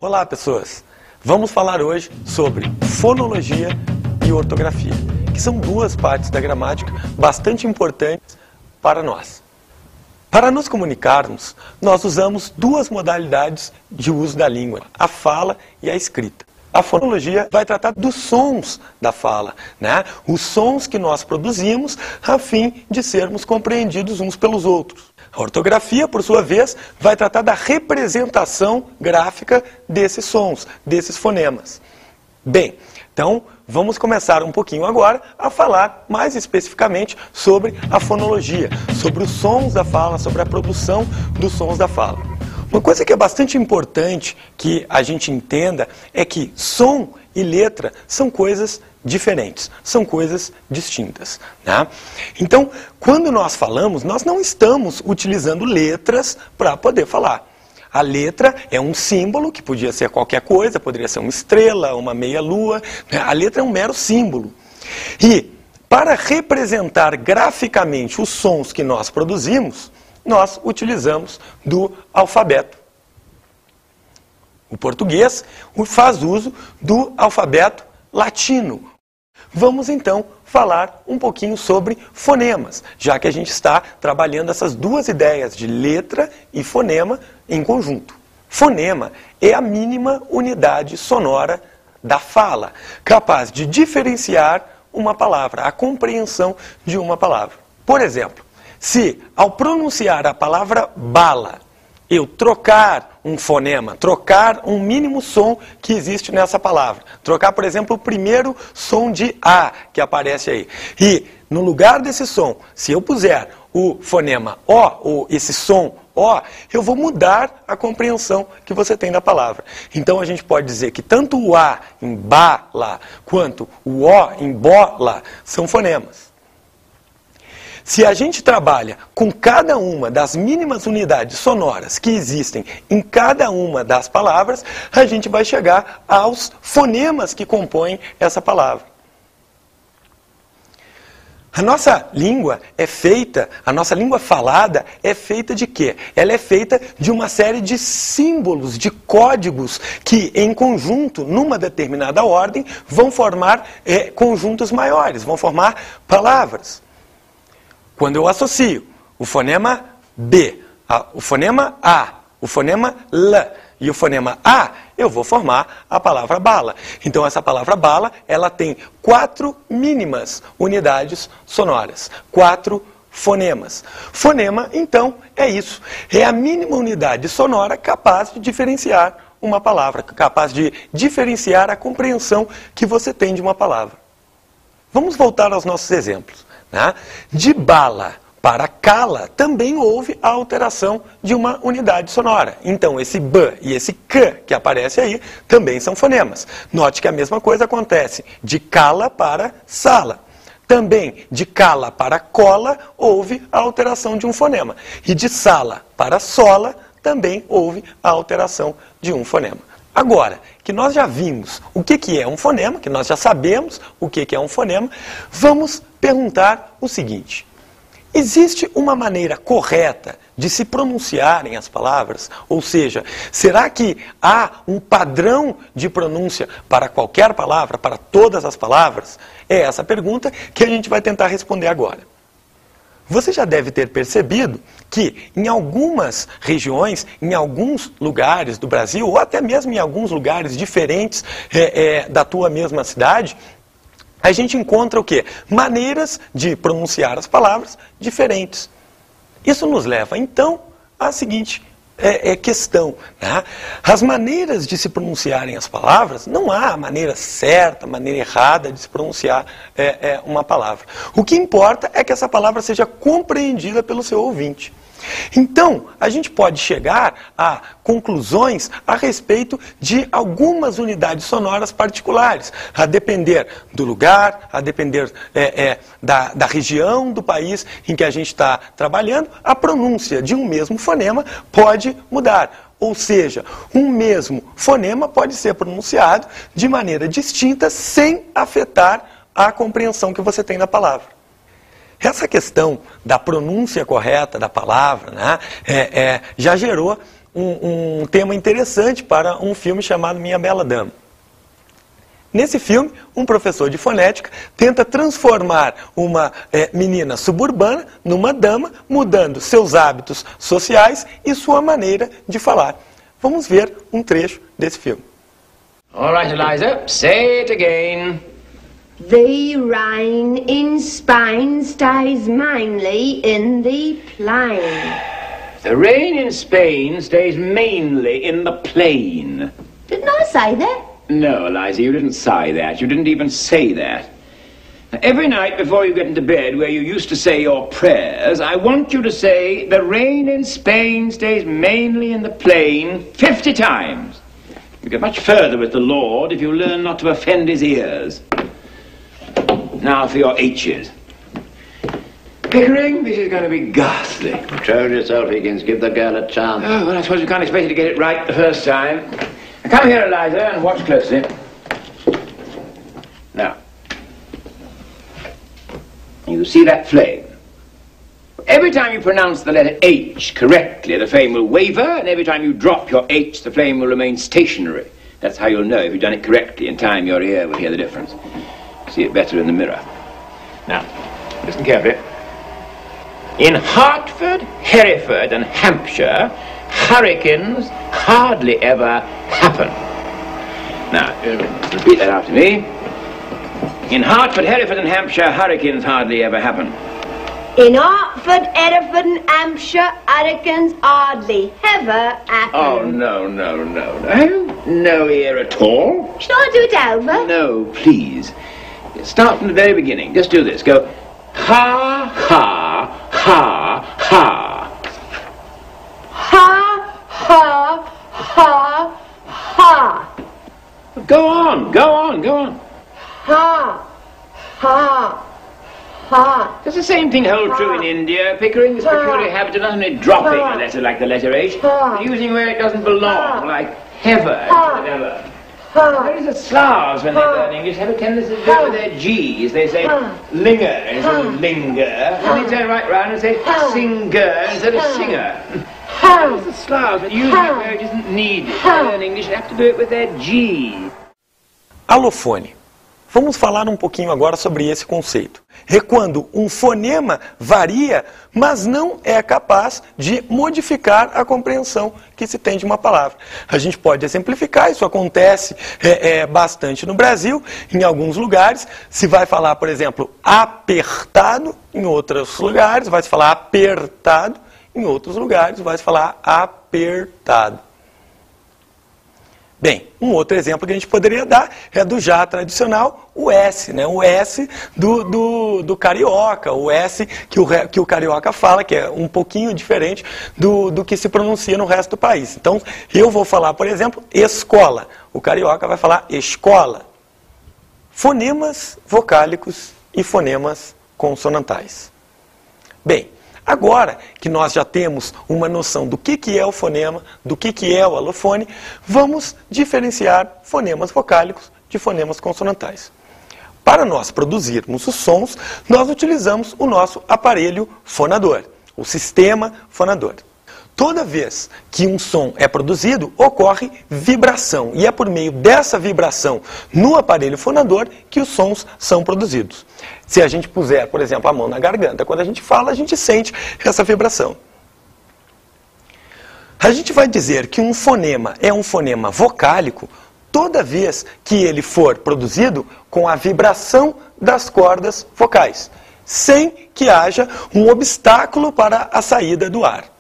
Olá, pessoas! Vamos falar hoje sobre fonologia e ortografia, que são duas partes da gramática bastante importantes para nós. Para nos comunicarmos, nós usamos duas modalidades de uso da língua, a fala e a escrita. A fonologia vai tratar dos sons da fala, né? Os sons que nós produzimos a fim de sermos compreendidos uns pelos outros. A ortografia, por sua vez, vai tratar da representação gráfica desses sons, desses fonemas. Bem, então vamos começar um pouquinho agora a falar mais especificamente sobre a fonologia, sobre os sons da fala, sobre a produção dos sons da fala. Uma coisa que é bastante importante que a gente entenda é que som e letra são coisas diferentes, são coisas distintas, né? Então, quando nós falamos, nós não estamos utilizando letras para poder falar. A letra é um símbolo, que podia ser qualquer coisa, poderia ser uma estrela, uma meia-lua, né? A letra é um mero símbolo. E, para representar graficamente os sons que nós produzimos, nós utilizamos do alfabeto. O português faz uso do alfabeto latino. Vamos então falar um pouquinho sobre fonemas, já que a gente está trabalhando essas duas ideias de letra e fonema em conjunto. Fonema é a mínima unidade sonora da fala, capaz de diferenciar uma palavra, a compreensão de uma palavra. Por exemplo, se ao pronunciar a palavra bala, eu trocar um fonema, trocar um mínimo som que existe nessa palavra, trocar, por exemplo, o primeiro som de A que aparece aí, e no lugar desse som, se eu puser o fonema O, ou esse som O, eu vou mudar a compreensão que você tem da palavra. Então a gente pode dizer que tanto o A em bala, quanto o O em bola são fonemas. Se a gente trabalha com cada uma das mínimas unidades sonoras que existem em cada uma das palavras, a gente vai chegar aos fonemas que compõem essa palavra. A nossa língua é feita, a nossa língua falada é feita de quê? Ela é feita de uma série de símbolos, de códigos que em conjunto, numa determinada ordem, vão formar conjuntos maiores, vão formar palavras. Quando eu associo o fonema B, o fonema A, o fonema L e o fonema A, eu vou formar a palavra bala. Então essa palavra bala, ela tem 4 mínimas unidades sonoras, 4 fonemas. Fonema, então, é isso. É a mínima unidade sonora capaz de diferenciar uma palavra, capaz de diferenciar a compreensão que você tem de uma palavra. Vamos voltar aos nossos exemplos. De bala para cala, também houve a alteração de uma unidade sonora. Então, esse B e esse K que aparece aí, também são fonemas. Note que a mesma coisa acontece de cala para sala. Também, de cala para cola, houve a alteração de um fonema. E de sala para sola, também houve a alteração de um fonema. Agora, que nós já vimos o que é um fonema, que nós já sabemos o que é um fonema, vamos perguntar o seguinte: existe uma maneira correta de se pronunciarem as palavras? Ou seja, será que há um padrão de pronúncia para qualquer palavra, para todas as palavras? É essa a pergunta que a gente vai tentar responder agora. Você já deve ter percebido que em algumas regiões, em alguns lugares do Brasil, ou até mesmo em alguns lugares diferentes da tua mesma cidade, a gente encontra o quê? Maneiras de pronunciar as palavras diferentes. Isso nos leva, então, à seguinte questão, né? As maneiras de se pronunciarem as palavras, não há maneira certa, maneira errada de se pronunciar uma palavra. O que importa é que essa palavra seja compreendida pelo seu ouvinte. Então, a gente pode chegar a conclusões a respeito de algumas unidades sonoras particulares, a depender do lugar, a depender da região do país em que a gente está trabalhando, a pronúncia de um mesmo fonema pode mudar. Ou seja, um mesmo fonema pode ser pronunciado de maneira distinta sem afetar a compreensão que você tem da palavra. Essa questão da pronúncia correta da palavra, né, já gerou um tema interessante para um filme chamado Minha Bela Dama. Nesse filme, um professor de fonética tenta transformar uma menina suburbana numa dama, mudando seus hábitos sociais e sua maneira de falar. Vamos ver um trecho desse filme. All right, Eliza, say it again. The rain in Spain stays mainly in the plain. The rain in Spain stays mainly in the plain. Didn't I say that? No, Eliza, you didn't sigh that. You didn't even say that. Now, every night before you get into bed, where you used to say your prayers, I want you to say, the rain in Spain stays mainly in the plain 50 times. You get much further with the Lord if you learn not to offend his ears. Now for your H's. Pickering, this is going to be ghastly. Control yourself, Higgins. Give the girl a chance. Oh, well, I suppose you can't expect you to get it right the first time. Now, come here, Eliza, and watch closely. Now, you see that flame? Every time you pronounce the letter H correctly, the flame will waver, and every time you drop your H, the flame will remain stationary. That's how you'll know if you've done it correctly. In time, your ear will hear the difference. See it better in the mirror. Now, listen carefully. In Hartford, Hereford, and Hampshire, hurricanes hardly ever happen. Now, repeat that after me. In Hartford, Hereford, and Hampshire, hurricanes hardly ever happen. In Hartford, Hereford and Hampshire, hurricanes hardly ever happen. Oh, no. Have you no ear at all? Shall I do it over? No, please. Start from the very beginning. Just do this. Go, ha, ha, ha, ha. Ha, ha, ha, ha. Go on. Ha, ha, ha. Does the same thing hold true in India, Pickering? This peculiar habit of not only dropping a letter like the letter H, but using where it doesn't belong, like hever instead of ever. Where is the Slavs, when they learn English, have a tendency to do with their G's. They say linger instead of linger, and they turn right round and say singer instead of singer. Where's the Slavs, when using it where it isn't needed to learn English, they have to do it with their G. Alofone. Vamos falar um pouquinho agora sobre esse conceito. É quando um fonema varia, mas não é capaz de modificar a compreensão que se tem de uma palavra. A gente pode exemplificar, isso acontece bastante no Brasil, em alguns lugares. Se vai falar, por exemplo, apertado, em outros lugares vai se falar apertado, em outros lugares vai se falar apertado. Bem, um outro exemplo que a gente poderia dar é do já tradicional, o S, né? O S do carioca, o S que o carioca fala, que é um pouquinho diferente do que se pronuncia no resto do país. Então, eu vou falar, por exemplo, escola. O carioca vai falar escola. Fonemas vocálicos e fonemas consonantais. Bem, agora que nós já temos uma noção do que é o fonema, do que é o alofone, vamos diferenciar fonemas vocálicos de fonemas consonantais. Para nós produzirmos os sons, nós utilizamos o nosso aparelho fonador, o sistema fonador. Toda vez que um som é produzido, ocorre vibração. E é por meio dessa vibração no aparelho fonador que os sons são produzidos. Se a gente puser, por exemplo, a mão na garganta, quando a gente fala, a gente sente essa vibração. A gente vai dizer que um fonema é um fonema vocálico toda vez que ele for produzido com a vibração das cordas vocais, sem que haja um obstáculo para a saída do ar.